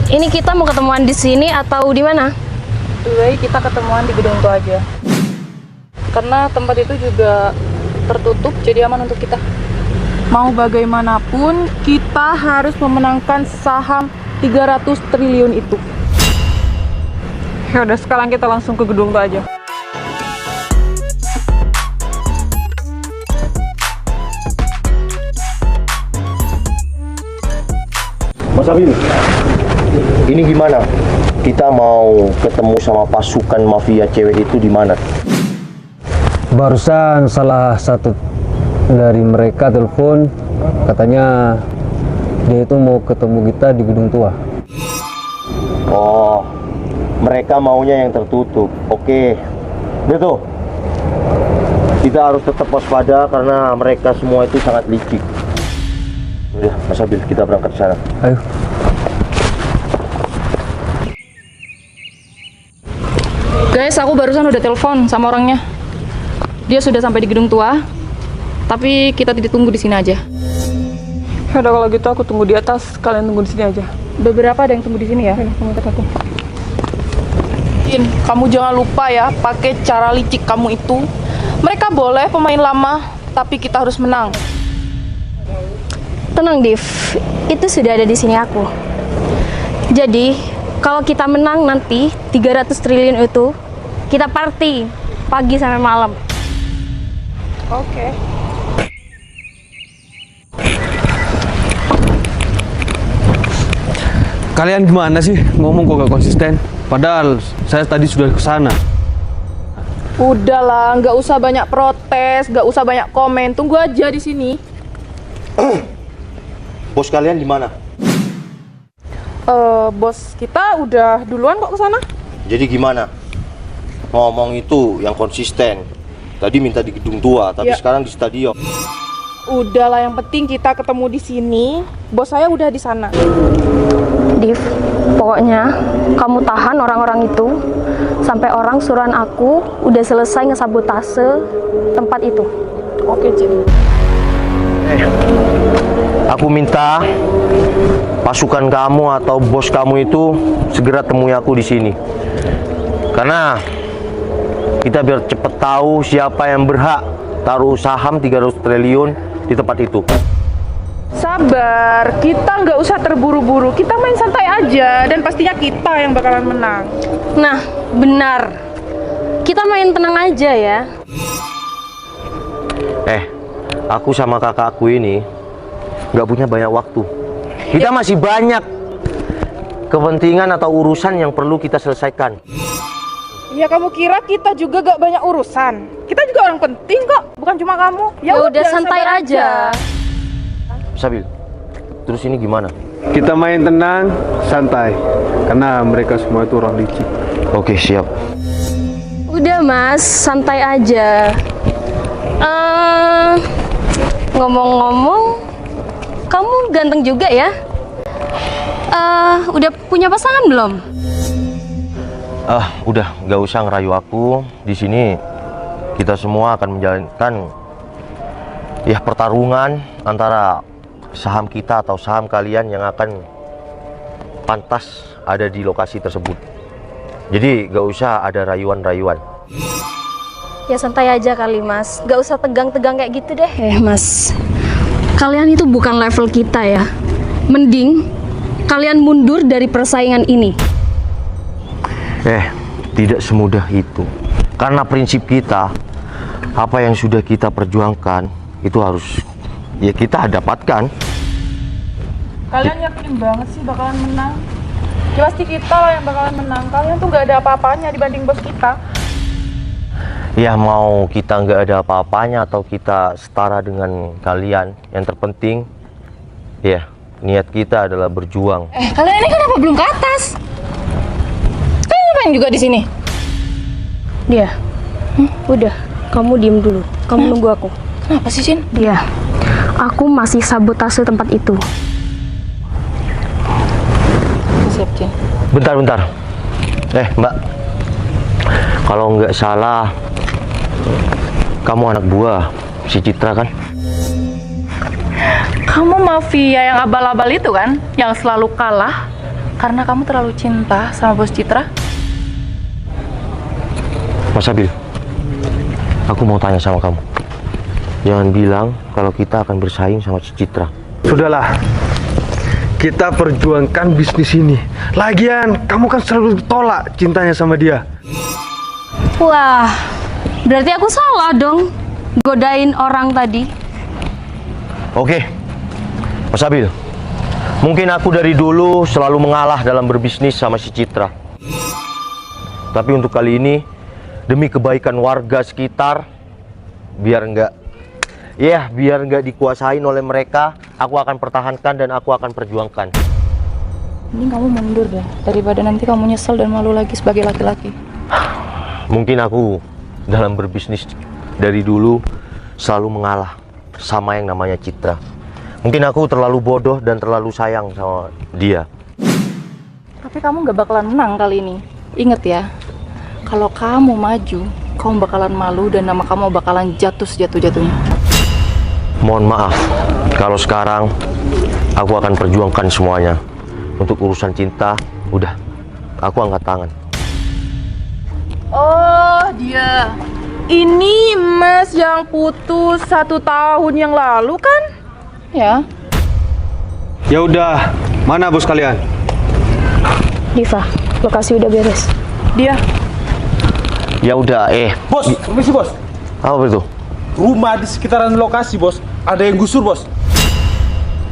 Ini kita mau ketemuan di sini atau di mana? Lebih baik kita ketemuan di gedung itu aja. Karena tempat itu juga tertutup, jadi aman untuk kita. Mau bagaimanapun, kita harus memenangkan saham 300 triliun itu. Ya udah, sekarang kita langsung ke gedung itu aja. Mas Abil, ini gimana? Kita mau ketemu sama pasukan mafia cewek itu di mana? Barusan salah satu dari mereka telepon, katanya dia itu mau ketemu kita di gedung tua. Oh, mereka maunya yang tertutup. Oke, betul. Kita harus tetap waspada karena mereka semua itu sangat licik. Udah, Mas Abil, kita berangkat ke sana. Ayo. Guys, aku barusan udah telepon sama orangnya. Dia sudah sampai di gedung tua, tapi kita ditunggu di sini aja. Udah, kalau gitu aku tunggu di atas, kalian tunggu di sini aja. Beberapa ada yang tunggu di sini ya. Kamu ikut aku. Kamu jangan lupa ya, pakai cara licik kamu itu. Mereka boleh pemain lama, tapi kita harus menang. Tenang, Div. Itu sudah ada di sini aku. Jadi, kalau kita menang nanti 300 triliun itu, kita party pagi sampai malam. Oke. Kalian gimana sih? Ngomong kok gak konsisten? Padahal saya tadi sudah ke sana. Udahlah, nggak usah banyak protes, nggak usah banyak komen. Tunggu aja di sini. Bos kalian di mana? Bos kita udah duluan kok ke sana. Jadi gimana? Ngomong itu yang konsisten. Tadi minta di gedung tua, tapi Ya. sekarang di stadion. Udahlah, yang penting kita ketemu di sini. Bos saya udah di sana. Div, pokoknya kamu tahan orang-orang itu sampai orang suruhan aku udah selesai ngesabotase tempat itu. Oke, Cik. Aku minta pasukan kamu atau bos kamu itu segera temui aku di sini. Karena kita biar cepet tahu siapa yang berhak taruh saham 300 triliun di tempat itu. Sabar, kita nggak usah terburu-buru. Kita main santai aja dan pastinya kita yang bakalan menang. Nah, benar. Kita main tenang aja ya. Aku sama kakakku ini nggak punya banyak waktu. Kita masih banyak kepentingan atau urusan yang perlu kita selesaikan. Ya, kamu kira kita juga gak banyak urusan? Kita juga orang penting kok, bukan cuma kamu. Ya udah santai sabar aja. Sabil, terus ini gimana? Kita main tenang, santai. Karena mereka semua itu orang licik. Oke, siap. Udah Mas, santai aja. Ngomong-ngomong, kamu ganteng juga ya? Udah punya pasangan belum? Udah, nggak usah ngerayu aku. Di sini kita semua akan menjalankan ya pertarungan antara saham kita atau saham kalian yang akan pantas ada di lokasi tersebut. Jadi nggak usah ada rayuan-rayuan. Ya santai aja kali Mas, gak usah tegang-tegang kayak gitu deh. Mas, kalian itu bukan level kita ya. Mending kalian mundur dari persaingan ini. Tidak semudah itu. Karena prinsip kita, apa yang sudah kita perjuangkan itu harus ya kita dapatkan. Kalian yakin banget sih bakalan menang? Ya pasti kita lah yang bakalan menang. Kalian tuh gak ada apa-apanya dibanding bos kita. Ya mau kita nggak ada apa-apanya atau kita setara dengan kalian, yang terpenting ya niat kita adalah berjuang. Kalian ini kenapa belum ke atas? Kalian ngapain juga di sini? Dia, udah, kamu diem dulu. Kamu nunggu aku. Kenapa sih, Cin? Dia, aku masih sabotase tempat itu. Siap, Cin. Bentar. Mbak, kalau nggak salah kamu anak buah si Citra kan? Kamu mafia yang abal-abal itu kan? Yang selalu kalah Karena kamu terlalu cinta sama Bos Citra. Mas Abil, aku mau tanya sama kamu. Jangan bilang kalau kita akan bersaing sama si Citra. Sudahlah, kita perjuangkan bisnis ini. Lagian, kamu kan selalu tolak cintanya sama dia. Wah, berarti aku salah dong godain orang tadi. Oke, Mas Abil, mungkin aku dari dulu selalu mengalah dalam berbisnis sama si Citra. Tapi untuk kali ini, demi kebaikan warga sekitar, biar nggak dikuasain oleh mereka, aku akan pertahankan dan aku akan perjuangkan. Mending kamu mundur deh, daripada nanti kamu nyesel dan malu lagi sebagai laki-laki. Mungkin aku dalam berbisnis dari dulu selalu mengalah sama yang namanya Citra. Mungkin aku terlalu bodoh dan terlalu sayang sama dia. Tapi kamu gak bakalan menang kali ini. Ingat ya, kalau kamu maju, kamu bakalan malu dan nama kamu bakalan jatuh sejatuh-jatuhnya. Mohon maaf, kalau sekarang aku akan perjuangkan semuanya. Untuk urusan cinta, udah, aku angkat tangan. Oh, dia. Ini Mas yang putus 1 tahun yang lalu kan? Ya. Ya udah, mana bos kalian? Diva, lokasi udah beres. Dia. Ya udah, Bos, permisi bos. apa itu? Rumah di sekitaran lokasi bos, ada yang gusur bos.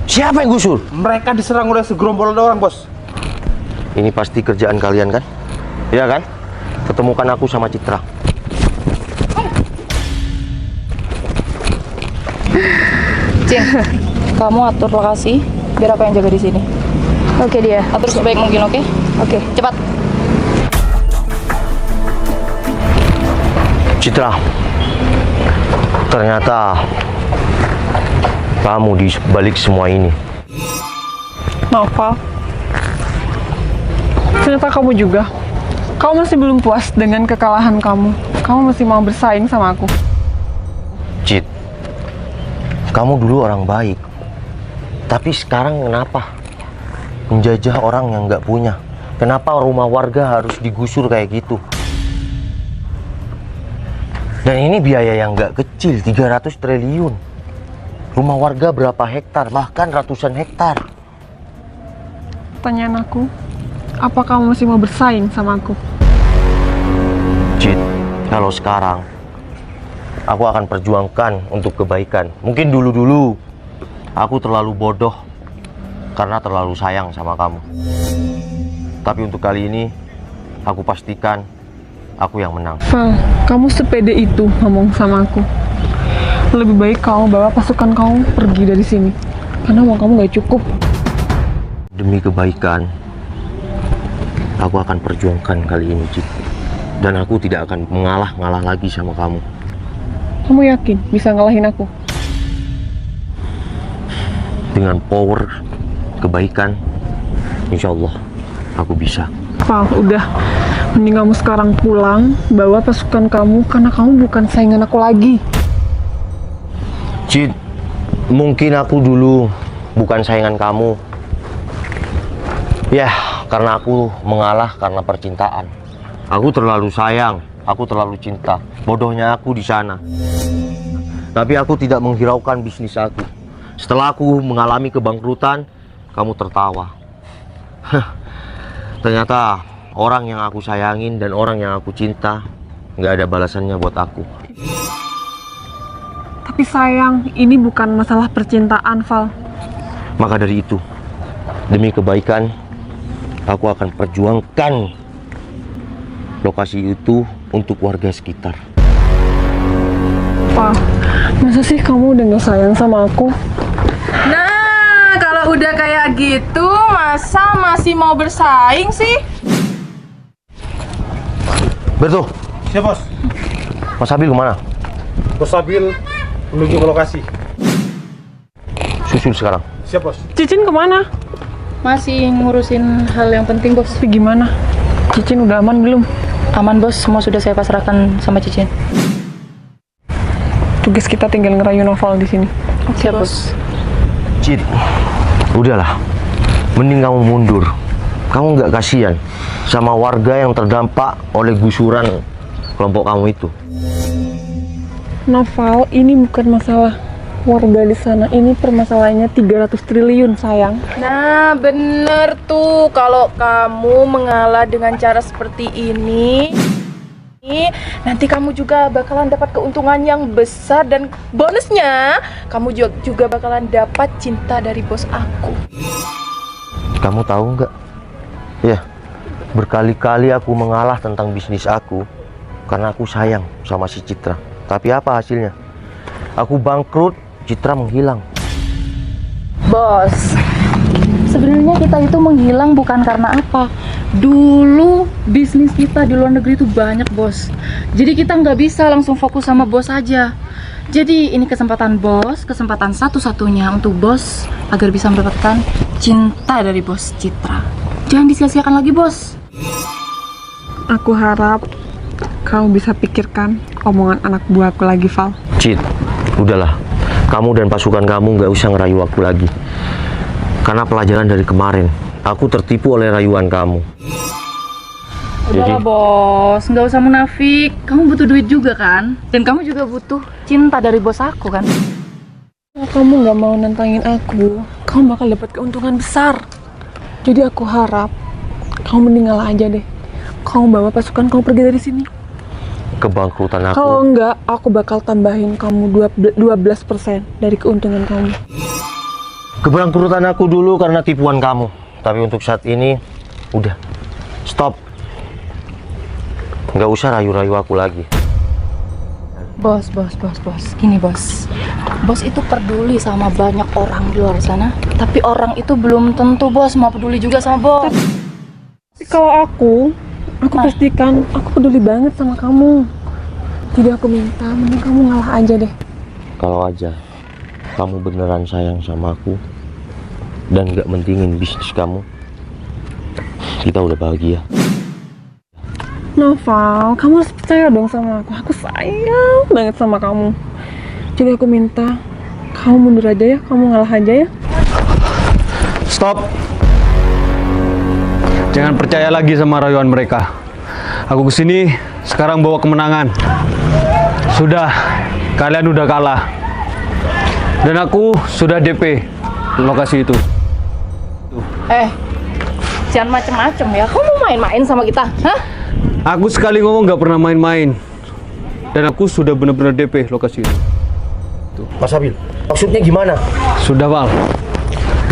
Siapa yang gusur? Mereka diserang oleh segerombolan orang bos. Ini pasti kerjaan kalian kan? Iya kan? Ketemukan aku sama Citra. Cin, kamu atur lokasi biar aku yang jaga di sini. Oke dia. Atur sebaik mungkin, oke? Oke. Cepat. Citra, ternyata kamu di balik semua ini. Noval, ternyata kamu juga. Kamu masih belum puas dengan kekalahan kamu. Kamu masih mau bersaing sama aku. Cit, kamu dulu orang baik. Tapi sekarang kenapa menjajah orang yang nggak punya? Kenapa rumah warga harus digusur kayak gitu? Dan ini biaya yang nggak kecil, 300 triliun. Rumah warga berapa hektar, bahkan ratusan hektar. Pertanyaan aku, apa kamu masih mau bersaing sama aku? Cit, kalau sekarang aku akan perjuangkan untuk kebaikan. Mungkin dulu-dulu aku terlalu bodoh karena terlalu sayang sama kamu. Tapi untuk kali ini aku pastikan aku yang menang. Val, kamu sepede itu ngomong sama aku. Lebih baik kamu bawa pasukan kamu pergi dari sini. Karena uang kamu gak cukup. Demi kebaikan, aku akan perjuangkan kali ini, Cit. Dan aku tidak akan mengalah lagi sama kamu. Kamu yakin bisa ngalahin aku? Dengan power kebaikan, insya Allah aku bisa. Val, udah. Mending kamu sekarang pulang, bawa pasukan kamu, karena kamu bukan saingan aku lagi. Cid, mungkin aku dulu bukan saingan kamu. Ya, karena aku mengalah karena percintaan. Aku terlalu sayang, aku terlalu cinta. Bodohnya aku di sana. Tapi aku tidak menghiraukan bisnis aku. Setelah aku mengalami kebangkrutan, kamu tertawa. Ternyata orang yang aku sayangin dan orang yang aku cinta nggak ada balasannya buat aku. Tapi sayang, ini bukan masalah percintaan, Val. Maka dari itu, demi kebaikan, aku akan perjuangkan lokasi itu untuk warga sekitar. Val, masa sih kamu udah gak sayang sama aku? Nah, kalau udah kayak gitu, masa masih mau bersaing sih? Bertuh, Siap bos. Mas Abil kemana? Bos Abil menuju ke lokasi. Susul sekarang. Siap bos. Cicin kemana? Masih ngurusin hal yang penting, bos. Tapi gimana? Cicin udah aman belum? Aman, bos. Semua sudah saya pasrahkan sama Cicin. Tugas kita tinggal ngerayu Noval di sini. Siap, bos. Cid, udahlah. Mending kamu mundur. Kamu nggak kasihan sama warga yang terdampak oleh gusuran kelompok kamu itu? Noval, ini bukan masalah warga di sana. Ini permasalahannya 300 triliun, sayang. Nah, bener tuh. Kalau kamu mengalah dengan cara seperti ini, nanti kamu juga bakalan dapat keuntungan yang besar. Dan bonusnya, kamu juga bakalan dapat cinta dari bos aku. Kamu tahu nggak? Ya, berkali-kali aku mengalah tentang bisnis aku karena aku sayang sama si Citra. Tapi apa hasilnya? Aku bangkrut, Citra menghilang. Bos, sebenarnya kita itu menghilang bukan karena apa. Dulu bisnis kita di luar negeri itu banyak, bos. Jadi kita nggak bisa langsung fokus sama bos aja. Jadi ini kesempatan bos, kesempatan satu-satunya untuk bos agar bisa mendapatkan cinta dari bos Citra. Jangan disia-siakan lagi, bos. Aku harap kamu bisa pikirkan omongan anak buahku lagi, Val. Cit, udahlah. Kamu dan pasukan kamu nggak usah ngerayu aku lagi. Karena pelajaran dari kemarin, aku tertipu oleh rayuan kamu. Udahlah, bos, nggak usah munafik. Kamu butuh duit juga kan? Dan kamu juga butuh cinta dari bos aku kan? Kalau kamu nggak mau nantangin aku, kamu bakal dapat keuntungan besar. Jadi aku harap kamu mending ngalah aja deh. Kamu bawa pasukan kamu pergi dari sini. Kebangkrutan aku. Kalau enggak, aku bakal tambahin kamu 12% dari keuntungan kamu. Kebangkrutan aku dulu karena tipuan kamu. Tapi untuk saat ini, udah. Stop. Nggak usah rayu-rayu aku lagi. Bos. Gini, bos. Bos itu peduli sama banyak orang di luar sana. Tapi orang itu belum tentu, bos, mau peduli juga sama bos. Tapi kalau aku pastikan aku peduli banget sama kamu. Jadi aku minta mending kamu ngalah aja deh. Kalau aja kamu beneran sayang sama aku dan nggak mentingin bisnis kamu, kita udah bahagia. Noval, kamu harus percaya dong sama aku. Aku sayang banget sama kamu. Jadi aku minta kamu mundur aja ya, kamu ngalah aja ya. Stop. Jangan percaya lagi sama rayuan mereka. Aku kesini sekarang bawa kemenangan. Sudah, kalian udah kalah. Dan aku sudah DP lokasi itu. Jangan macem-macem ya. Kamu main-main sama kita, hah? Aku sekali ngomong nggak pernah main-main. Dan aku sudah benar-benar DP lokasi itu. Mas Abil, maksudnya gimana? Sudah, Val.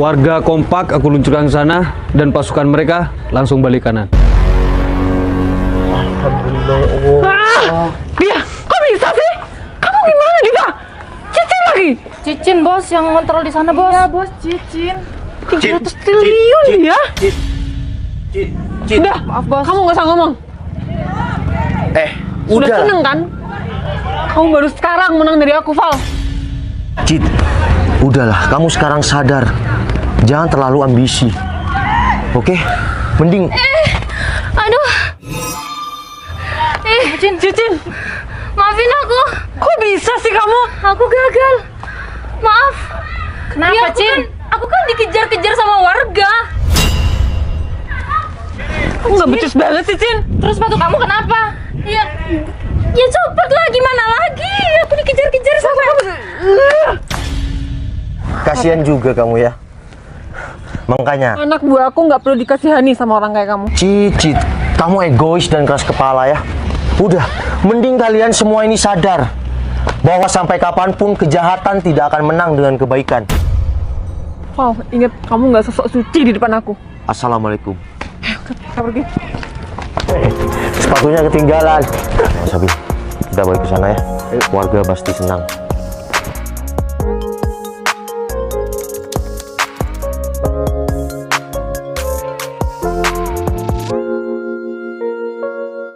Warga kompak aku luncurkan ke sana dan pasukan mereka langsung balik kanan. Dia, kok bisa sih? Kamu gimana, Dita? Cicin lagi? Cicin, bos, yang ngontrol di sana, bos. Iya, bos, Cicin. 300 triliun ya? Udah, Maaf, bos. kamu nggak usah ngomong. Sudah Udah. seneng kan? Kamu baru sekarang menang dari aku, Val. Cit, udahlah, kamu sekarang sadar. Jangan terlalu ambisi. Oke? Mending Aduh. Cicin, Maafin aku. kok bisa sih kamu? Aku gagal. Maaf. Kenapa, Iya, Cin? Aku kan dikejar-kejar sama warga. Kamu nggak becus banget sih, Cin. Terus sepatu kamu kenapa? Ya copot lah, gimana lagi? Aku dikejar-kejar sama kasihan juga kamu ya. Makanya, Anak buah aku nggak perlu dikasihani sama orang kayak kamu. Cit, kamu egois dan keras kepala ya. Udah, mending kalian semua ini sadar bahwa sampai kapanpun kejahatan tidak akan menang dengan kebaikan. Val, ingat kamu nggak sosok suci di depan aku. Assalamualaikum. Kita pergi. Sepatunya ketinggalan. Mas Abil, kita balik ke sana ya. Warga pasti senang.